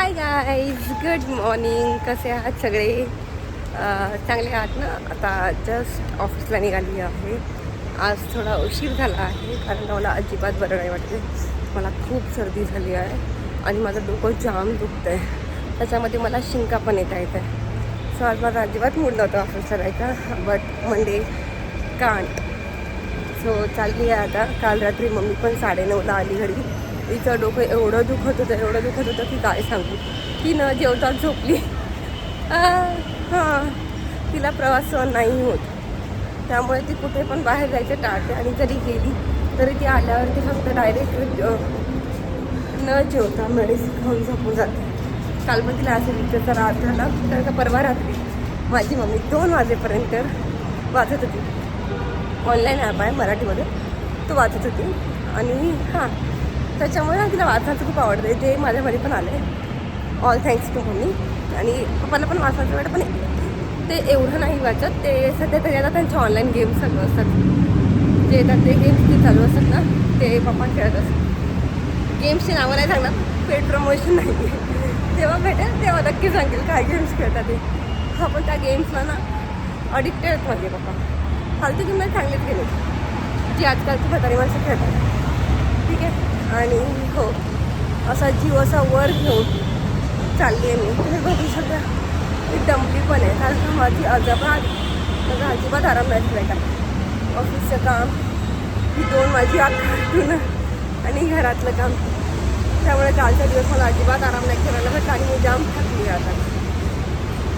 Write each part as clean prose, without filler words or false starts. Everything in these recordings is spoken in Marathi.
Hi guys, good morning. कसे आहात सगळे? चांगले आहात ना? आता जस्ट ऑफिसला निघाली आहे. आज थोडा उशीर झाला आहे कारण मला अजिबात बरं नाही वाटते. मला खूप सर्दी झाली आहे आणि माझं डोकं जाम दुखतं आहे. त्याच्यामध्ये मला शिंका पण येत आहे. सो आज माझा अजिबात मूड नव्हता ऑफिसला जायचा, बट मंडे कांट. सो चालली आहे आता. काल रात्री मम्मी पण 9:30ला आली घरी. तिचं डोकं एवढं दुखत होतं की काय सांगू. ती न जेवताच झोपली. हां, तिला प्रवास सहन नाही होत, त्यामुळे ती कुठे पण बाहेर जायचं टाळते. आणि जरी गेली तरी ती आल्यावरती फक्त डायरेक्ट न जेवता मेडिसिन खाऊन झोपून जाते. काल पण तिला असं विचारचा रात झाला, तर का परवा रात्री माझी मम्मी 2 वाजेपर्यंत वाचत होती. ऑनलाईन ॲप आहे मराठीमध्ये, तो वाचत होती. आणि हां, त्याच्यामुळे तिला वाचायचं खूप आवडतं. ते माझ्यामध्ये पण आलं आहे, ऑल थँक्स टू मम्मी. आणि पप्पाला पण वाचायचं वाटतं, पण ते एवढं नाही वाचत. ते सध्या तरी आता त्यांचे ऑनलाईन गेम्स चालू असतात. जे येतात ते गेम्स जे चालू असतात ना, ते पप्पा खेळत असतात. गेम्सची नावं नाही सांगणार, पेड प्रमोशन नाही. जेव्हा भेटेल तेव्हा नक्की सांगेल काय गेम्स खेळतात ते. हा, पण त्या गेम्सला ना अडिक्टेड आहेत माझे पप्पा. फालतू गेम चांगलेच गेले जी आजकालची म्हातारी माणसं खेळतात, ठीक आहे. आणि हो, असा जीव असा वर घेऊन चालली आहे मी. तुम्ही बघू शकता मी दमली पण आहे, कारण का माझी माझा अजिबात आराम नाही झाला का. ऑफिसचं काम, ही 2 माझी आठवण आणि घरातलं काम, त्यामुळे कालचा दिवस मला अजिबात आराम नाही करायला भेटला. आणि मी जाम थकली आता.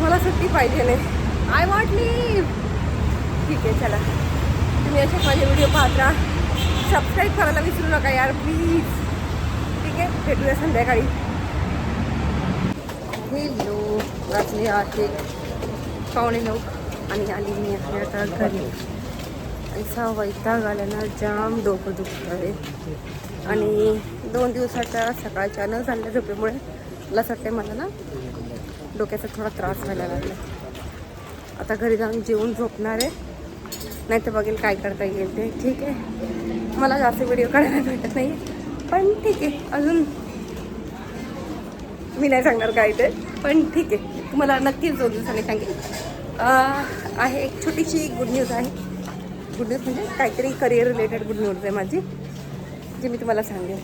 मला सुट्टी पाहिजे नाही. I want leave. ठीक आहे, चला. तुम्ही असे माझे व्हिडिओ पाहत राहा. सबस्क्राईब करायला विसरू नका यार, प्लीज. ठीक आहे, भेटूया संध्याकाळी. हेलो, वाजले आहे 9:15 आणि आली मी आहे आता घरी. असा वैताग आल्यानं जाम डोकं दुखतं आहे. आणि 2 दिवसाच्या सकाळच्या न झालेल्या झोपेमुळे मला असं वाटतं मला ना डोक्याचा थोडा त्रास व्हायला लागला. आता घरी जाऊन जेवून झोपणार आहे, नाही तर बघेल काय करता येईल ते. ठीक आहे, मला जास्त व्हिडिओ काढायला भेटत नाही, पण ठीक आहे. अजून मी नाही सांगणार काय ते, पण ठीक आहे. तुम्हाला नक्कीच 2 दिवसांनी सांगेल. आहे एक छोटीशी गुड न्यूज आहे. गुड न्यूज म्हणजे काहीतरी करिअर रिलेटेड गुड न्यूज आहे माझी, जी मी तुम्हाला सांगेन.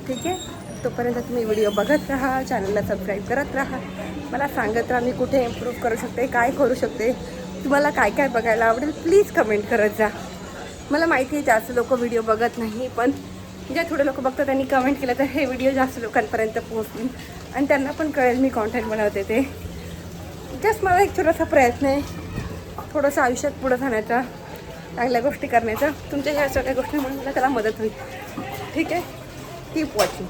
ठीक आहे, तोपर्यंत तुम्ही व्हिडिओ बघत राहा, चॅनलला सबस्क्राईब करत राहा. मला सांगत राहा मी कुठे इम्प्रूव्ह करू शकते, काय करू शकते, तुम्हाला काय काय बघायला आवडेल. प्लीज कमेंट करत जा. मला माहिती आहे जास्त लोक व्हिडिओ बघत नाही, पण जे थोडे लोक बघतात त्यांनी कमेंट केलं तर हे व्हिडिओ जास्त लोकांपर्यंत पोहोचतील आणि त्यांना पण कळेल मी कॉन्टेंट बनवते ते. जस्ट मला एक छोटासा प्रयत्न आहे, थोडंसं आयुष्यात पुढं जाण्याचा, चांगल्या गोष्टी करण्याचा. तुमच्या ह्या सगळ्या गोष्टींमुळे मला त्याला मदत होईल. ठीक आहे, कीप वॉचिंग.